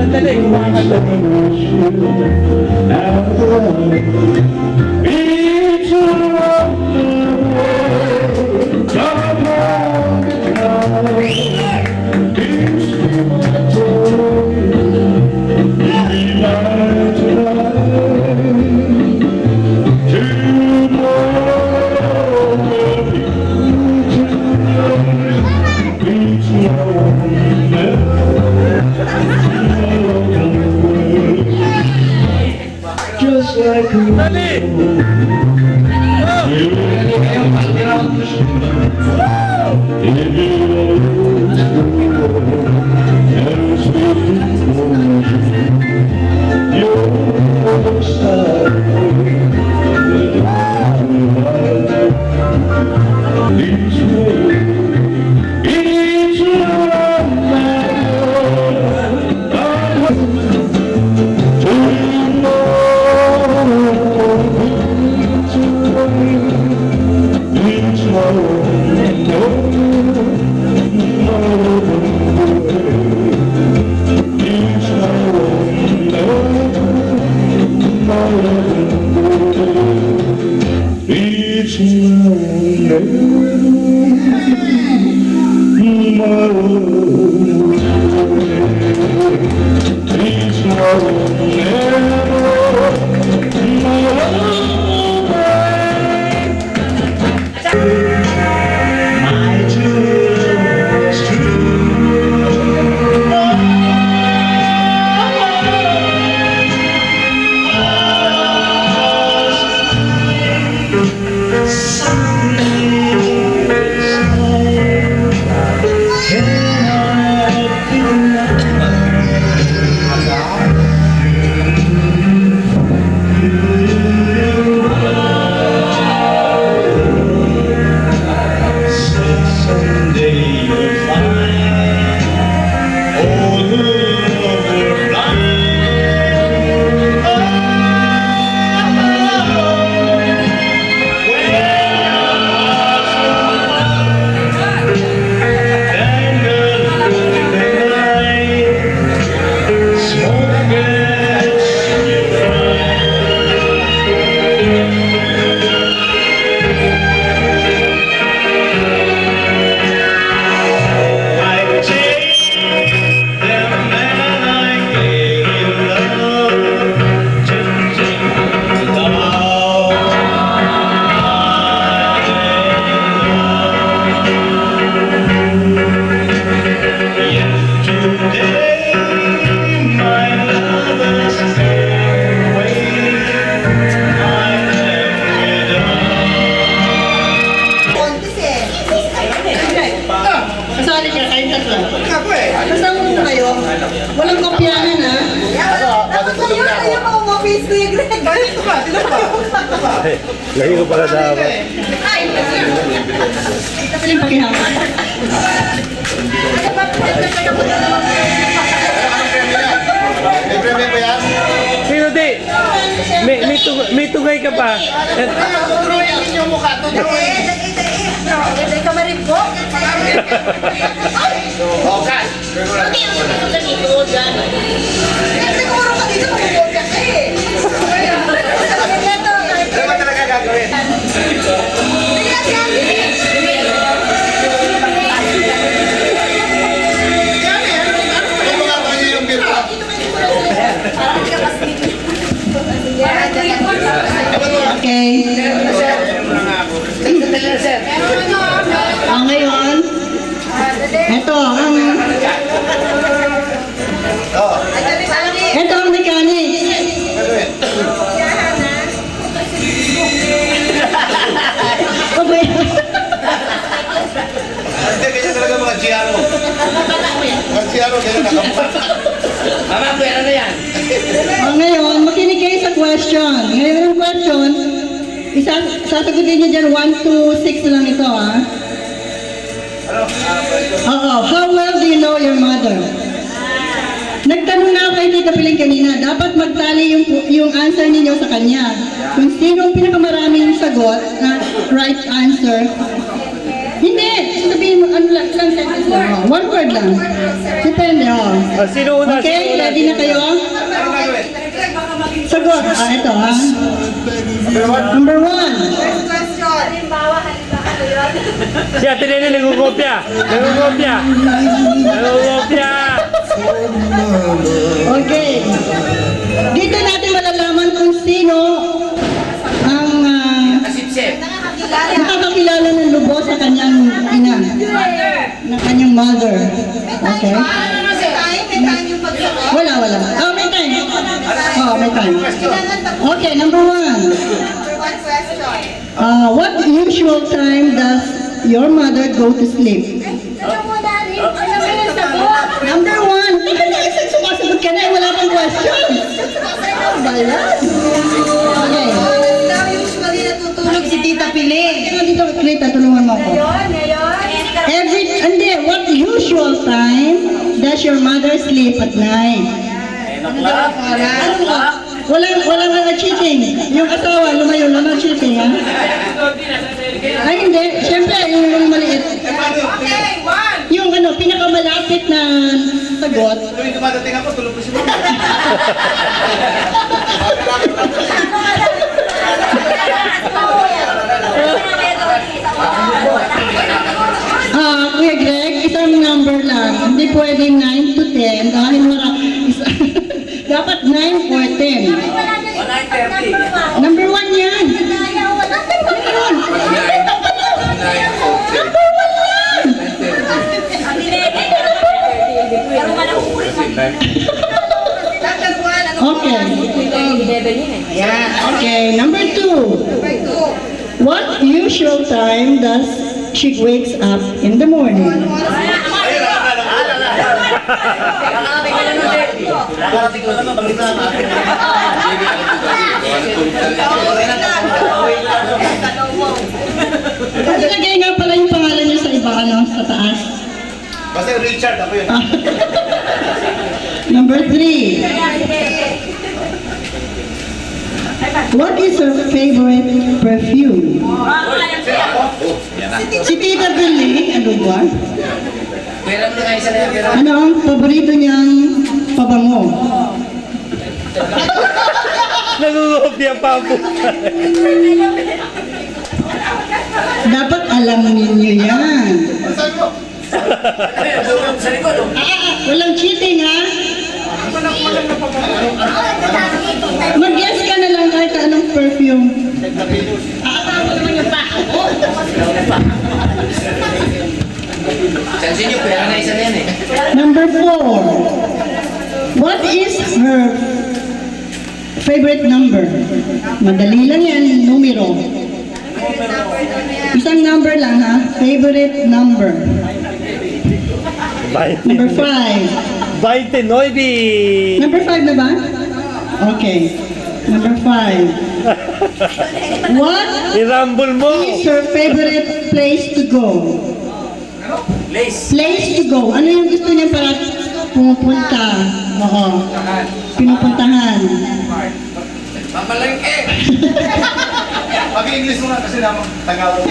Sandali, kumakanta just like you. Walang kopyahan, ha? Dapat sa'yo, ayaw mo umoffice ko yung Greg. Ito ba? Lagi ko pala dapat. Ay, Ito pala yung pakihawa. May premium ba yan? Sino di? May tugay ka pa. Turuin ninyo yung mukha to. Hindi ka maribok. Oh, cash. Siguro ka dito, magubot ka eh. Ano ba talaga gagawin? Ano mga kayo yung beer pa? Okay. Ngayon, ito ang mechanics. Okay. Hindi, ganyan talaga mga GRO. Mga GRO, ganyan nakamukha. Mama, pera na yan. Ngayon, makinig kayo sa question. Ngayon ang question, sasagutin niyo dyan 1 to 6 lang ito, ha? Oo. How well do you know your mother? Nagtanong na ako kay Tita Piling kanina, dapat magtali yung answer ninyo sa kanya. Kung sino ang pinakamaraming sagot na right answer. Hindi! sabihin mo, ano lang, ilang sentence lang. Oh, one word lang. Depende, oh. Sino una? Okay, Sino una? ready na kayo? Sagot. Ito, ha? Number one. First question. Halimbawa yun. Si Ate Nene nagugopya. Nagugopya. Nagugopya. Okay. Dito natin malalaman kung sino ang Kasipsip. nakakakilala ng lubos sa kanyang ina, ng kanyang mother. Okay? May time yung pagsagot. Wala. Oh, may time. Oh, may time. Okay, number one. Number one question. What usual time does your mother go to sleep? Number one. Teka na, isang sumasagot ka na, wala pang question. Ano ba yan? Okay. Daw usually natutulog si Tita Piling. Dito, Krita, tulungan mo ako. What usual time does your mother sleep at night? Walang cheating. Yung asawa, lumayo naman cheating, ha? Ay, hindi. Siyempre, yung maliit. Okay, one. Yung pinakamalapit na sagot. Tuwing dumadating ako, tulog ko si Mama. Kuya Greg, isang number lang. Hindi pwedeng 9 to 10 dahil dapat 9 or 10. 130. Number 1 yan. Number one. Okay. Okay, number 2. Number two. What usual time does she wakes up in the morning? Nakarating ko naman. Ilagay nga pala yung pangalan niyo sa iba, sa taas. Basta yung Richard, ako yun. Number 3. What is her favorite perfume? Si Tita Billy, ano ba? Pera mo na kayo sa lahat. Pera. Ano ang paborito niyang pabango? Nagugopya pa po. Dapat alam ninyo yan. Saan mo? Sa likod, oh. Walang cheating, ha? Mag-guess ka na lang kahit anong perfume. Chansin nyo, pera na isa na yan eh. Number 4. What is her favorite number? Madali lang yan, numero. Isang number lang, ha? Favorite number. Number 5. 29. Number 5 na ba? Okay. Number 5. What I-rumble mo. is her favorite place to go? Lace. Place to go. Ano yung gusto niya para pumupunta? Oo. Pinupuntahan. Mamalangke. Pag-English mo na kasi naman Tagalog.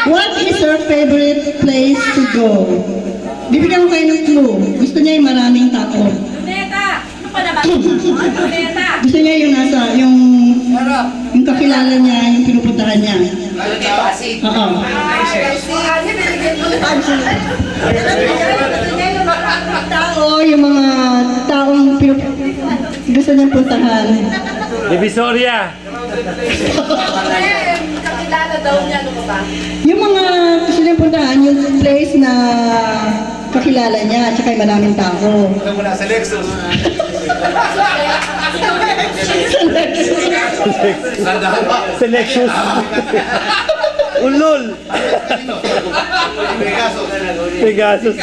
What is her favorite place to go? Bibigyan ko kayo ng clue. Gusto niya yung maraming tao. Luneta. Ano pa naman? Luneta. Gusto niya yung yung kakilala niya, yung pinupuntahan niya. Malaki pasit. Oo. Tao, yung mga taong gusto niyang puntahan. Divisoria. Kakilala daw niya. Ano pa ba? Yung mga gusto niyang puntahan, yung place na kakilala niya, at saka yung maraming tao. Alam mo na, sa Lexus. Sandahan pa. Sa Lexus. Ulol. Pegaso. Pegasus.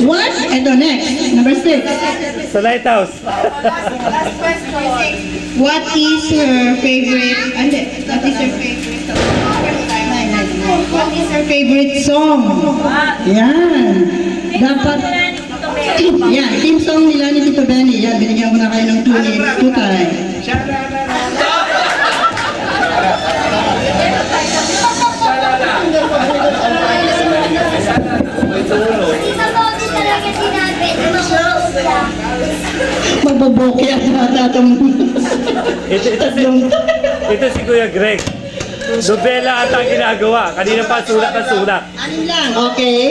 What? Ito, next. Number 6. Sa Lighthouse. Last question. What is her favorite, what is her favorite What is her favorite song? Yan. Dapat, yan, team song nila ni Tito Benny. Yan, binigyan ko na kayo ng 2 time. magboboke at natatong Ito si Kuya Greg. Nobela ata ang ginagawa. Kanina pa sulat na sulat. Anim lang, okay?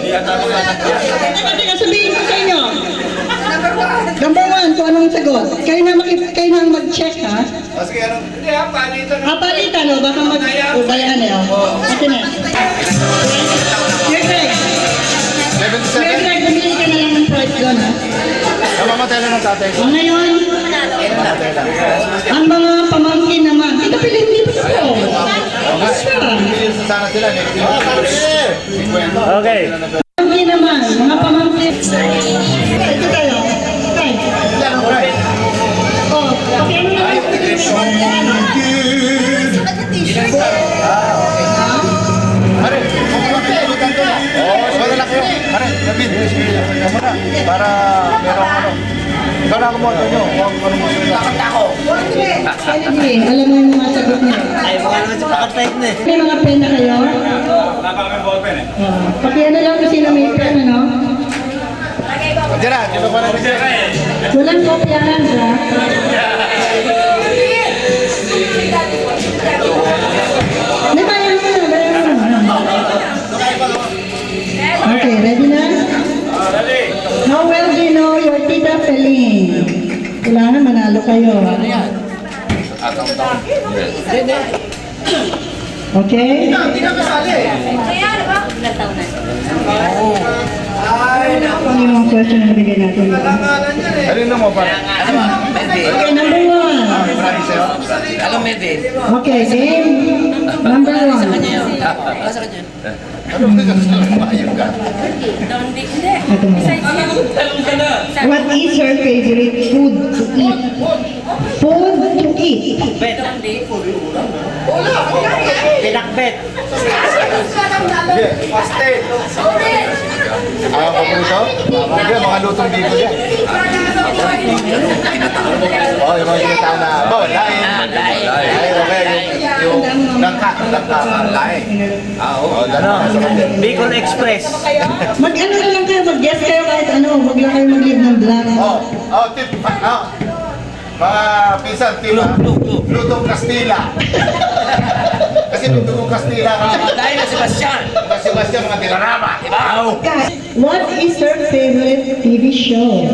Teka, sabihin ko sa inyo. Number one, kung anong sagot. Kayo na mag-check, ha? O sige, ano? Palitan, o? Baka mag-ubayan, eh, o. Okay na. Kuya Greg, 77? bumili ka na lang ng price doon, ha? Namamatay lang ng tatay ko. O ngayon, ang mga pamangkin naman. Ito pala, hindi pa ito. Bibili sa sana sila. Next year. 50. Okay. Pamangkin naman, mga pamangkin. Ito tayo. Okay. Oh, okay mo na. Pare, bukan ko na. Wala na kayo. Pare, David, mo na. Para merong ano. Ikaw na kumoto nyo. Kung anong gusto nyo. Kennedy, alam mo yung mga sagot niya. Ay, mga naman sa pakat-type na eh. May mga pen na kayo? Wala pa kami ballpen eh. Pakiano lang kung sino may pen, ano? Diyan na, dito pa na rin siya. Walang kopyahan, ha? Hindi, bayan mo na, bayan mo na. Okay, ready na? How well do you know your Tita Feline? Kailangan manalo kayo. Okay? Ano yung mga question na nabigay natin? Alin mo pare? Okay, number one. Marami sa'yo. Alam mo din. Okay, game number one. Ano mo gusto nyo? Maayag ka. Ito mo. What is your favorite food to eat? Food to eat. Pinakbet. Sige, pastel. Paborito? Hindi, mga lutong biko yan. Oh, yung mga ginataw na, lain. Lain, okay. Yung langka. Lain. Oo, lain. Bicol Express. Mag-ano na lang kayo, mag-guess kayo kahit ano, huwag lang kayo mag-leave ng blank. Tip. Mga pinsan, tip ha? Lutong Kastila. Kasi lutong Kastila ka. Dahil na Sebastian. Kasi Sebastian, mga tilarama. What is your favorite TV show?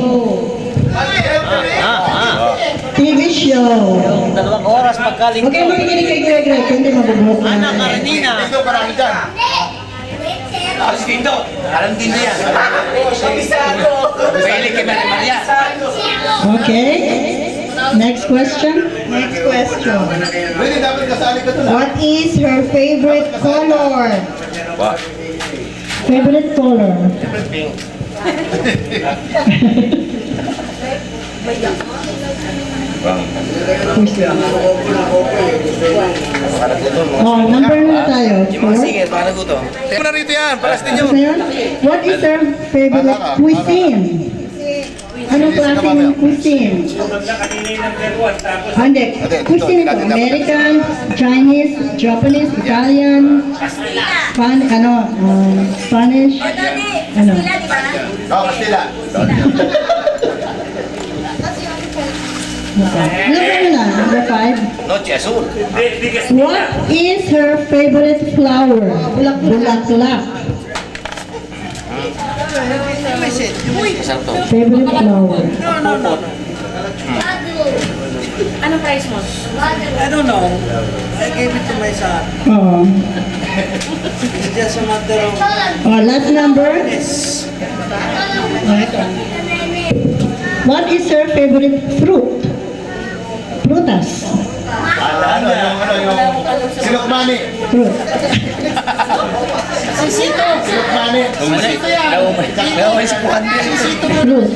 TV show. 2 oras pagkaling Okay, makikinig kay Greg Greg, hindi mabubuhok na. Anak, Karenina. Dito, marami dyan. Alas dito. Alam din na yan. Pili kay Maria Maria. Okay. Next question. Next question. Pwede dapat kasali ka doon. What is her favorite color? What? Favorite color? Oh, number na tayo. Four. para ko to. Tingnan na rito yan, paras din Ano yun? What is her favorite cuisine? Anong klaseng cuisine? Kanina yung number 1. Tapos Hindi. Cuisine ito. American, Chinese, Japanese, Italian, Spanish. Ano? Kastila. Number na, number 5. Noche Azul. hindi kasi What is her favorite flower? Bulaklak. Sakto. Favorite flower. Anong price mo? I don't know. I gave it to my son. Oh. It's just a matter of Oh, last number. What is her favorite fruit? Prutas. Yung sinukmani. Fruit. Sinukmani. Daw may spuan din. Fruit.